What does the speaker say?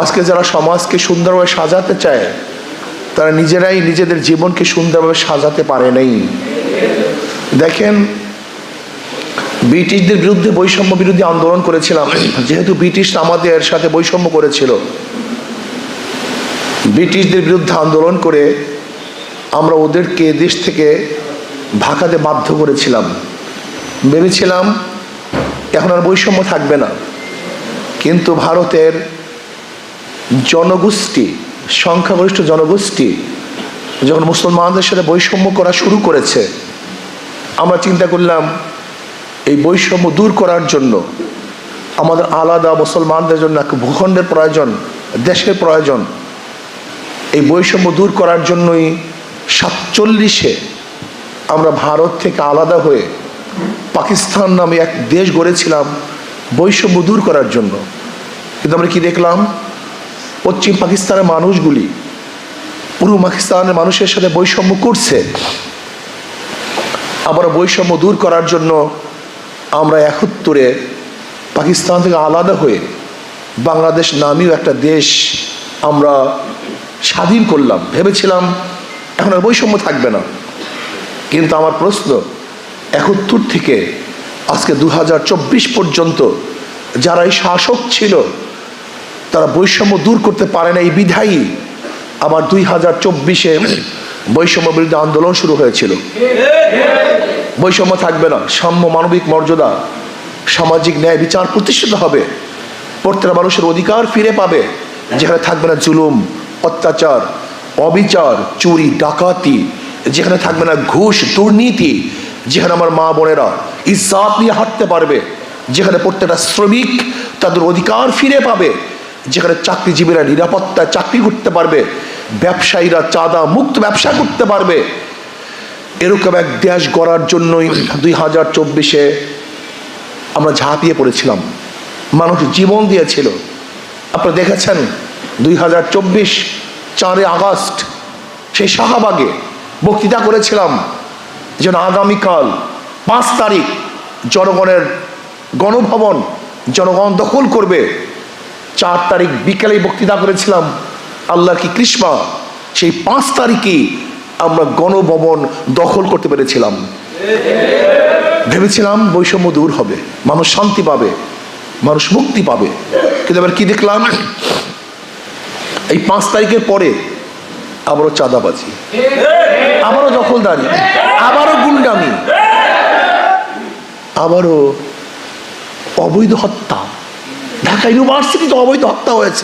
আজকে যারা সমাজকে সুন্দরভাবে সাজাতে চায় তারা নিজেরাই নিজেদের জীবনকে সুন্দরভাবে সাজাতে পারে নাই। দেখেন, ব্রিটিশদের বিরুদ্ধে বৈষম্য বিরোধী আন্দোলন করেছিলাম, যেহেতু ব্রিটিশরা আমাদের সাথে বৈষম্য করেছিল। ব্রিটিশদের বিরুদ্ধে আন্দোলন করে আমরা ওদেরকে দেশ থেকে ভাগাতে বাধ্য করেছিলাম। ভেবেছিলাম এখন আর বৈষম্য থাকবে না, কিন্তু ভারতের জনগোষ্ঠী, সংখ্যাগরিষ্ঠ জনগোষ্ঠী যখন মুসলমানদের সাথে বৈষম্য করা শুরু করেছে, আমরা চিন্তা করলাম এই বৈষম্য দূর করার জন্য আমাদের আলাদা মুসলমানদের জন্য এক ভূখণ্ডের প্রয়োজন, দেশের প্রয়োজন। এই বৈষম্য দূর করার জন্যই 47-এ আমরা ভারত থেকে আলাদা হয়ে পাকিস্তান নামে এক দেশ গড়েছিলাম বৈষম্য দূর করার জন্য। কিন্তু আমরা কি দেখলাম, পশ্চিম পাকিস্তানের মানুষগুলি পূর্ব পাকিস্তানের মানুষের সাথে বৈষম্য করছে। আবার বৈষম্য দূর করার জন্য আমরা 71-এ পাকিস্তান থেকে আলাদা হয়ে বাংলাদেশ নামীয় একটা দেশ আমরা স্বাধীন করলাম। ভেবেছিলাম এখন আর বৈষম্য থাকবে না। কিন্তু আমার প্রশ্ন, 71 থেকে আজকে 2024 পর্যন্ত যারা এই শাসক ছিল তারা বৈষম্য দূর করতে পারে না। এই বিধায়ী আবার 2024-এ বৈষম্য বিরোধী আন্দোলন শুরু হয়েছিল। বৈষম্য থাকবে না, সাম্য, মানবিক মর্যাদা, সামাজিক ন্যায় বিচার প্রতিষ্ঠিত হবে, প্রত্যেকটা মানুষের অধিকার ফিরে পাবে, যেখানে থাকবে না জুলুম, অত্যাচার, অবিচার, চুরি, ডাকাতি, যেখানে থাকবে না ঘুষ, দুর্নীতি, যেখানে আমার মা বোনেরা ইজ্জত নিয়ে হাঁটতে পারবে, যেখানে প্রত্যেকটা শ্রমিক তাদের অধিকার ফিরে পাবে, যেখানে চাকরিজীবীরা নিরাপত্তায় চাকরি করতে পারবে, ব্যবসায়ীরা চাঁদা মুক্ত ব্যবসা করতে পারবে। এরকম এক দেশ গড়ার জন্যই 2024-এ আমরা ঝাঁপিয়ে পড়েছিলাম। মানুষ জীবন দিয়েছিল। আপনারা দেখেছেন 2024 4 আগস্ট সেই শাহবাগে বক্তৃতা করেছিলাম যেন আগামীকাল 5 তারিখ জনগণের গণভবন জনগণ দখল করবে। 4 তারিখ বিকেলে বক্তৃতা করেছিলাম, আল্লাহর কি কৃষ্ণা, সেই 5 তারিখে আমরা গণভবন দখল করতে পেরেছিলাম। ভেবেছিলাম বৈষম্য দূর হবে, মানুষ শান্তি পাবে, মানুষ মুক্তি পাবে। কিন্তু এবার কি দেখলাম, এই 5 তারিখের পরে আবারও চাঁদাবাজি, আবারও দখলদারি, আবারও গুন্ডামি, আবারও অবৈধ হত্যা। ঢাকা ইউনিভার্সিটিতে অবৈধ হত্যা হয়েছে।